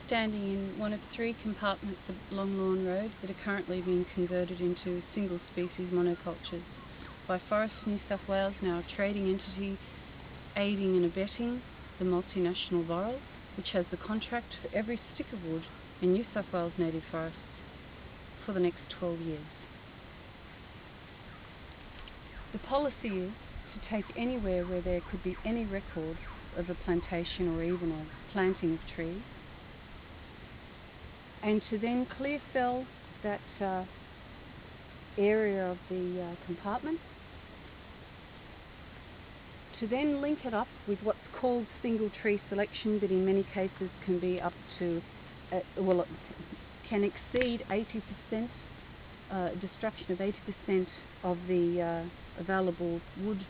standing in one of 3 compartments of Long Lawn Road that are currently being converted into single species monocultures by Forests New South Wales, now a trading entity aiding and abetting the multinational Laurel, which has the contract for every stick of wood in New South Wales native forests for the next 12 years. The policy is to take anywhere where there could be any record of a plantation or even a planting of trees, and to then clear fell that area of the compartment, to then link it up with what's called single tree selection, that in many cases can be up to, it can exceed 80%, destruction of 80% of the available wood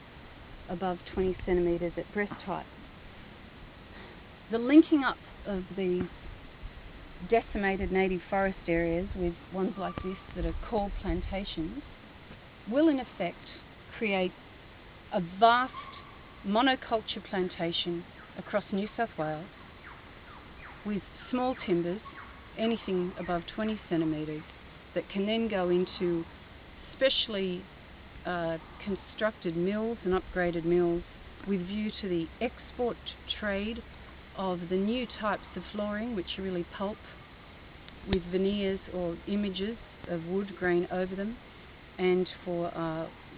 above 20 centimetres at breast height. The linking up of these decimated native forest areas with ones like this that are called plantations will in effect create a vast monoculture plantation across New South Wales with small timbers, anything above 20 centimetres, that can then go into specially constructed mills and upgraded mills with view to the export trade of the new types of flooring, which are really pulp with veneers or images of wood grain over them, and for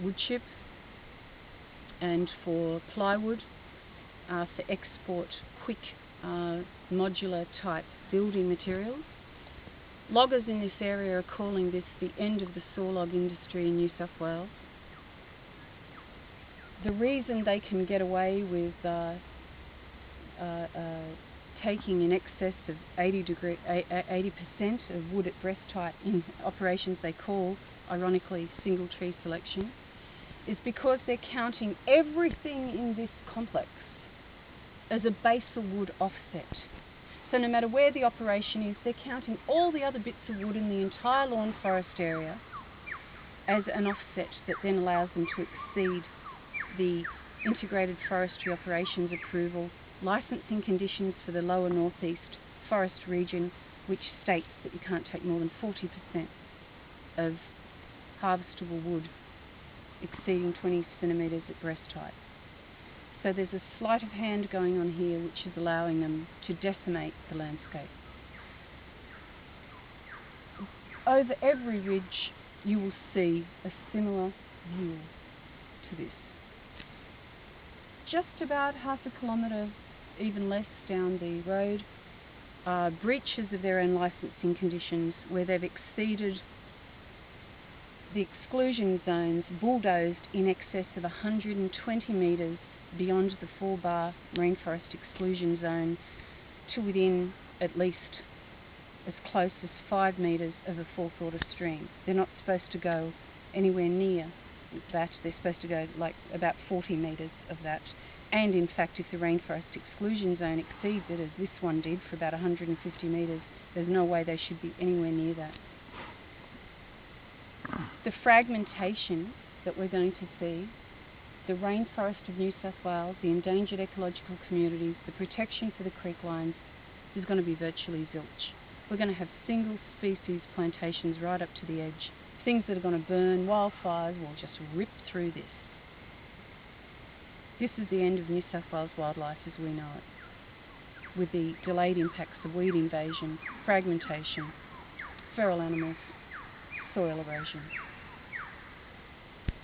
wood chip and for plywood, for export quick modular type building materials. Loggers in this area are calling this the end of the sawlog industry in New South Wales. The reason they can get away with taking in excess of 80% of wood at breast height in operations they call, ironically, single tree selection, is because they're counting everything in this complex as a balsa wood offset. So no matter where the operation is, they're counting all the other bits of wood in the entire lawn forest area as an offset that then allows them to exceed the integrated forestry operations approval licensing conditions for the lower northeast forest region, which states that you can't take more than 40% of harvestable wood exceeding 20 centimetres at breast height. So there's a sleight of hand going on here which is allowing them to decimate the landscape. Over every ridge you will see a similar view to this. Just about half a kilometre, even less, down the road are breaches of their own licensing conditions where they've exceeded the exclusion zones, bulldozed in excess of 120 metres beyond the 4-bar rainforest exclusion zone to within at least as close as 5 metres of a fourth order stream. They're not supposed to go anywhere near that. They're supposed to go like about 40 metres of that. And in fact, if the rainforest exclusion zone exceeds it, as this one did for about 150 metres, there's no way they should be anywhere near that. The fragmentation that we're going to see, the rainforest of New South Wales, the endangered ecological communities, the protection for the creek lines, is going to be virtually zilch. We're going to have single species plantations right up to the edge. Things that are going to burn, wildfires will just rip through this. This is the end of New South Wales wildlife as we know it, with the delayed impacts of weed invasion, fragmentation, feral animals, soil erosion.